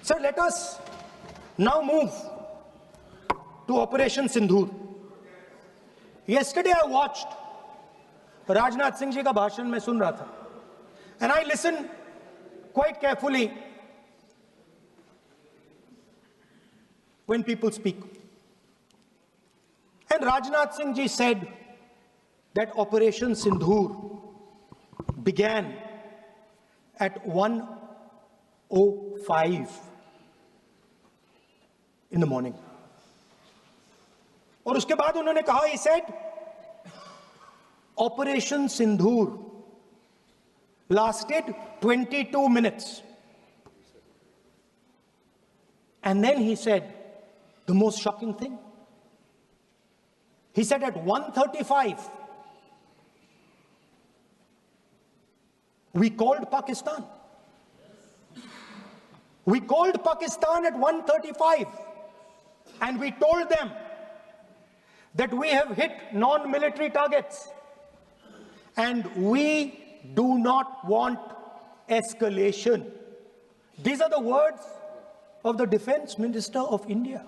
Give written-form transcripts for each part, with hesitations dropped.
Sir, let us now move to Operation Sindoor. Yesterday I watched Rajnath Singh ji ka bhashan mein sun raha tha, and I listened quite carefully when people speak. And Rajnath Singh ji said that Operation Sindoor began at 1:05 in the morning. और उसके बाद उन्होंने कहा, he said, Operation Sindoor lasted 22 minutes. And then he said the most shocking thing. He said at 1:35, we called Pakistan. We called Pakistan at 1:35 and we told them that we have hit non-military targets and we do not want escalation. These are the words of the Defense Minister of India.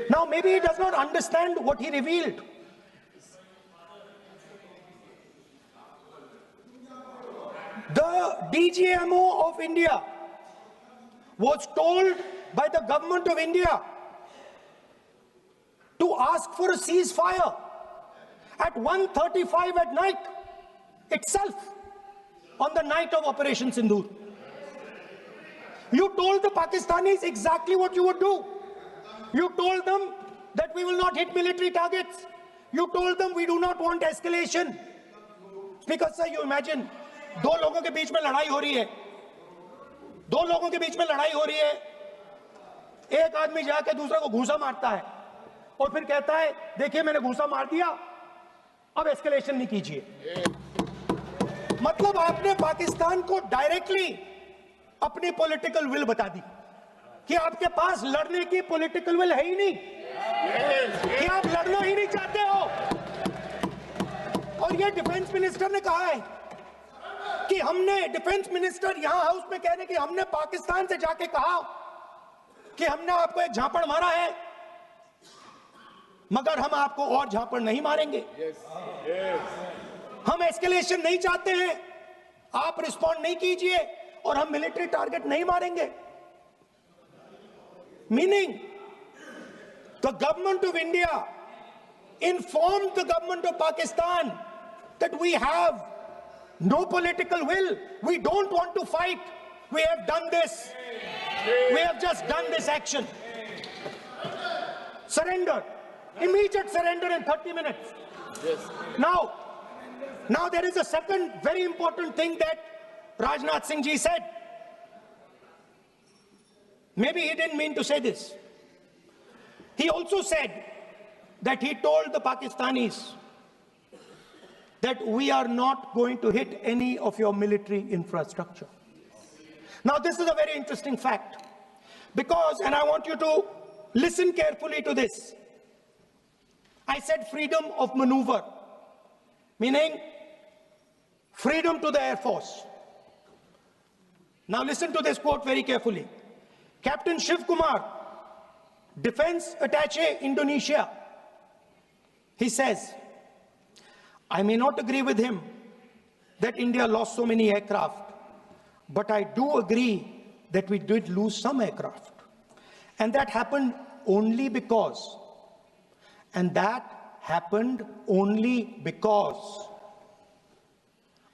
Now, maybe he does not understand what he revealed. The DGMO of India was told by the government of India to ask for a ceasefire at 1:35 at night itself, on the night of Operation Sindoor. You told the Pakistanis exactly what you would do. You told them that we will not hit military targets. You told them we do not want escalation. Because, sir, you imagine, दो लोगों के बीच में लड़ाई हो रही है, दो लोगों के बीच में लड़ाई हो रही है, एक आदमी जाके दूसरे को घूंसा मारता है और फिर कहता है, देखिए मैंने घूंसा मार दिया, अब एस्केलेशन नहीं कीजिए. मतलब आपने पाकिस्तान को डायरेक्टली अपनी पॉलिटिकल विल बता दी कि आपके पास लड़ने की पॉलिटिकल विल है ही नहीं, कि आप लड़ना ही नहीं चाहते हो. और ये डिफेंस मिनिस्टर ने कहा है कि हमने, डिफेंस मिनिस्टर यहां हाउस में कह रहे कि हमने पाकिस्तान से जाके कहा कि हमने आपको एक झापड़ मारा है, मगर हम आपको और झापड़ नहीं मारेंगे. हम एस्केलेशन नहीं चाहते हैं, आप रिस्पॉन्ड नहीं कीजिए और हम मिलिट्री टारगेट नहीं मारेंगे. Meaning the government of India informed the government of Pakistan that we have no political will. We don't want to fight. We have done this. We have just done this action. Surrender. Immediate surrender in 30 minutes. Yes. Now there is a second very important thing that Rajnath Singh ji said. Maybe he didn't mean to say this. He also said that he told the Pakistanis that we are not going to hit any of your military infrastructure. Now this is a very interesting fact, because, and I want you to listen carefully to this, I said freedom of maneuver, meaning freedom to the Air Force. Now listen to this quote very carefully. Captain Shiv Kumar, Defense Attaché, Indonesia, he says, I may not agree with him that India lost so many aircraft, but I do agree that we did lose some aircraft. And that happened only because,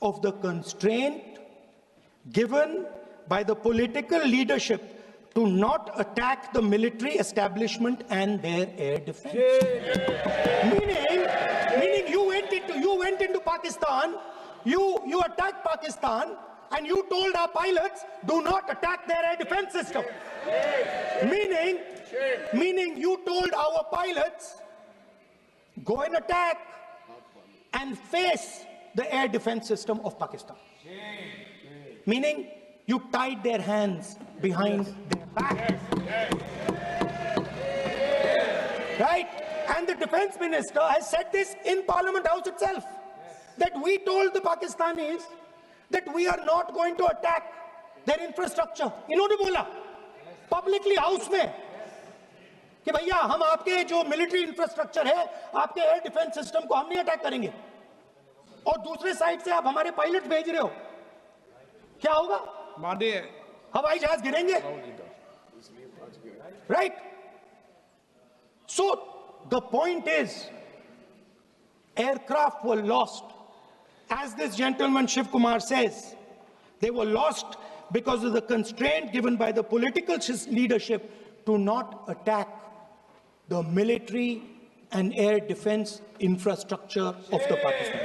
of the constraint given by the political leadership to not attack the military establishment and their air defense. Meaning you went into Pakistan, you attacked Pakistan, and you told our pilots, do not attack their air defense system. Meaning you told our pilots, go and attack and face the air defense system of Pakistan. Meaning you tied their hands behind their back. Right? And the defense minister has said this in Parliament House itself, that we told the Pakistanis that we are not going to attack their infrastructure. इन्होंने बोला publicly house में कि भैया हम आपके जो military infrastructure है, आपके एयर डिफेंस सिस्टम को हम नहीं अटैक करेंगे, और दूसरे साइड से आप हमारे पायलट भेज रहे हो, क्या होगा? हवाई जहाज गिरेंगे, right? So the point is, aircraft were lost, as this gentleman Shiv Kumar says. They were lost because of the constraint given by the political leadership to not attack the military and air defense infrastructure of the Pakistan.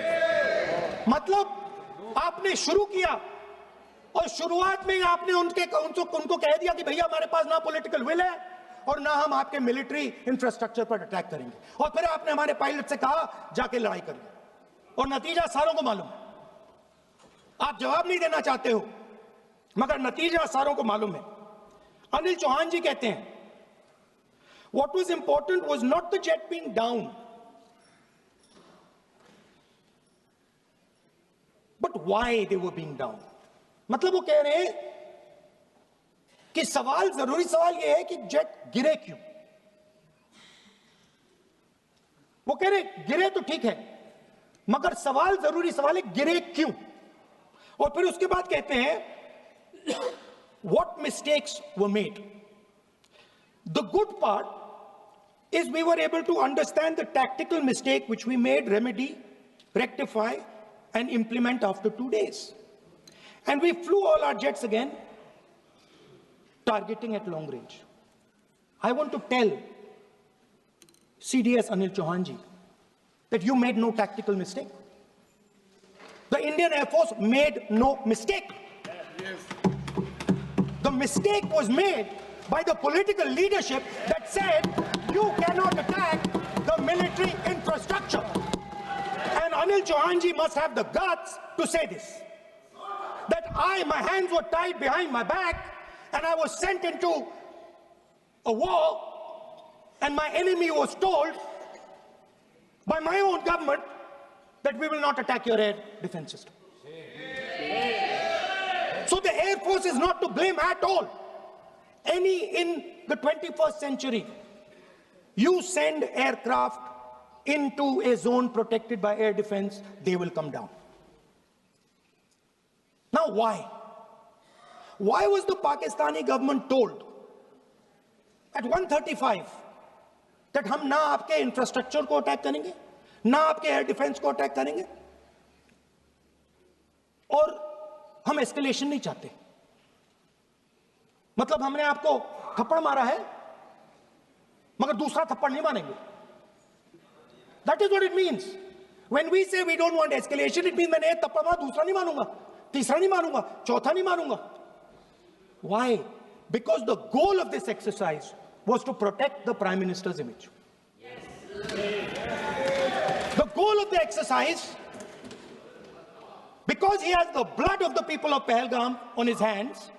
मतलब आपने शुरू किया और शुरुआत में ही आपने उनको कह दिया कि भैया हमारे पास ना पॉलिटिकल विल है और ना हम आपके मिलिट्री इंफ्रास्ट्रक्चर पर अटैक करेंगे, और फिर आपने हमारे पायलट से कहा जाके लड़ाई करिए, और नतीजा सारों को मालूम है। आप जवाब नहीं देना चाहते हो, मगर नतीजा सारों को मालूम है। अनिल चौहान जी कहते हैं, what was important was not the jet being down, but why they were being down. मतलब वो कह रहे हैं कि जरूरी सवाल यह है कि जेट गिरे क्यों। वो कह रहे गिरे तो ठीक है, मगर जरूरी सवाल है गिरे क्यों। और फिर उसके बाद कहते हैं what mistakes were made. The good part is we were able to understand the tactical mistake which we made, remedy, rectify and implement after 2 days. And we flew all our jets again, targeting at long range. I want to tell CDS Anil Chauhan ji that you made no tactical mistake. The Indian Air Force made no mistake. The mistake was made by the political leadership that said you cannot attack the military infrastructure. And Anil Chauhan ji must have the guts to say this, that my hands were tied behind my back and I was sent into a war, and my enemy was told by my own government that we will not attack your air defense system. So the Air Force is not to blame at all. In the 21st century, you send aircraft into a zone protected by air defense, they will come down. Now why? Why was the Pakistani government told at 1:35 that हम ना आपके infrastructure को attack करेंगे, ना आपके air defence को attack करेंगे, और हम एस्केलेशन नहीं चाहते? मतलब हमने आपको थप्पड़ मारा है मगर दूसरा थप्पड़ नहीं मारेंगे. That is what it means. When we say we don't want escalation, it means मैंने एक थप्पड़ मारा, दूसरा नहीं मारूंगा, तीसरा नहीं मारूंगा, चौथा नहीं मारूंगा. Why? Because the goal of this exercise was to protect the Prime Minister's image. The goal of the exercise, because he has the blood of the people of Pahalgam on his hands,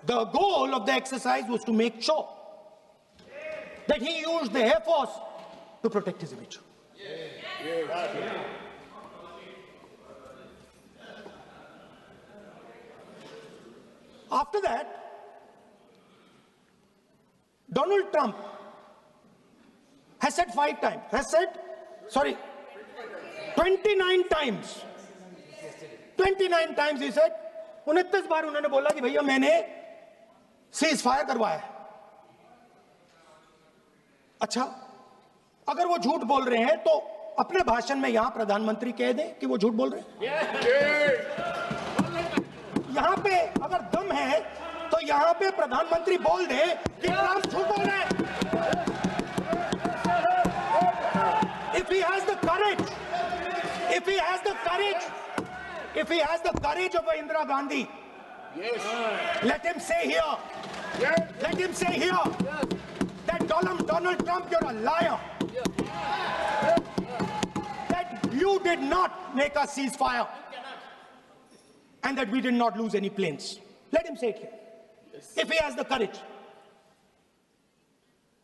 the goal of the exercise was to make sure that he used the Air Force to protect his image. After that, Donald Trump has said 29 times. 29 times he said, 29 बार उन्होंने बोला कि भैया मैंने cease fire करवाया. अच्छा, अगर वो झूठ बोल रहे हैं तो अपने भाषण में यहां प्रधानमंत्री कह दें कि वो झूठ बोल रहे हैं. यहां पे अगर दम है तो यहां पे प्रधानमंत्री बोल दे कि ट्रंप झूठ बोल रहे हैं. If he has the courage, if he has the courage of Indira Gandhi, let him say here, that Donald Trump, you're a liar. That you did not make us ceasefire and that we did not lose any planes. Let him say it here. If he has the courage.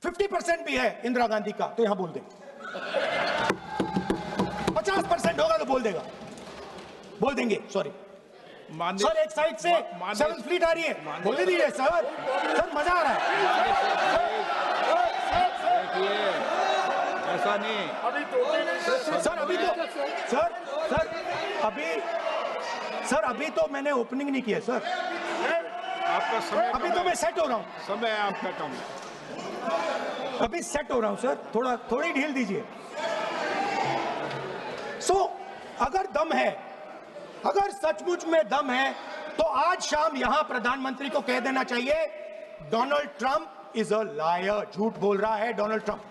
50% भी है इंदिरा गांधी का तो यहां बोल दे. 50% होगा तो बोल देंगे, सॉरी. सर एक साइड से 7th फ्लीट आ रही है, बोलने दीजिए सर, मजा आ रहा है। ऐसा नहीं सर, अभी तो मैंने ओपनिंग नहीं किया सर, आपका समय अभी तो मैं सेट हो रहा हूँ, समय आपका कम, अभी सेट हो रहा हूँ सर, थोड़ी ढील दीजिए। अगर दम है, अगर सचमुच में दम है, तो आज शाम यहां प्रधानमंत्री को कह देना चाहिए Donald Trump is a liar, झूठ बोल रहा है डोनाल्ड ट्रंप।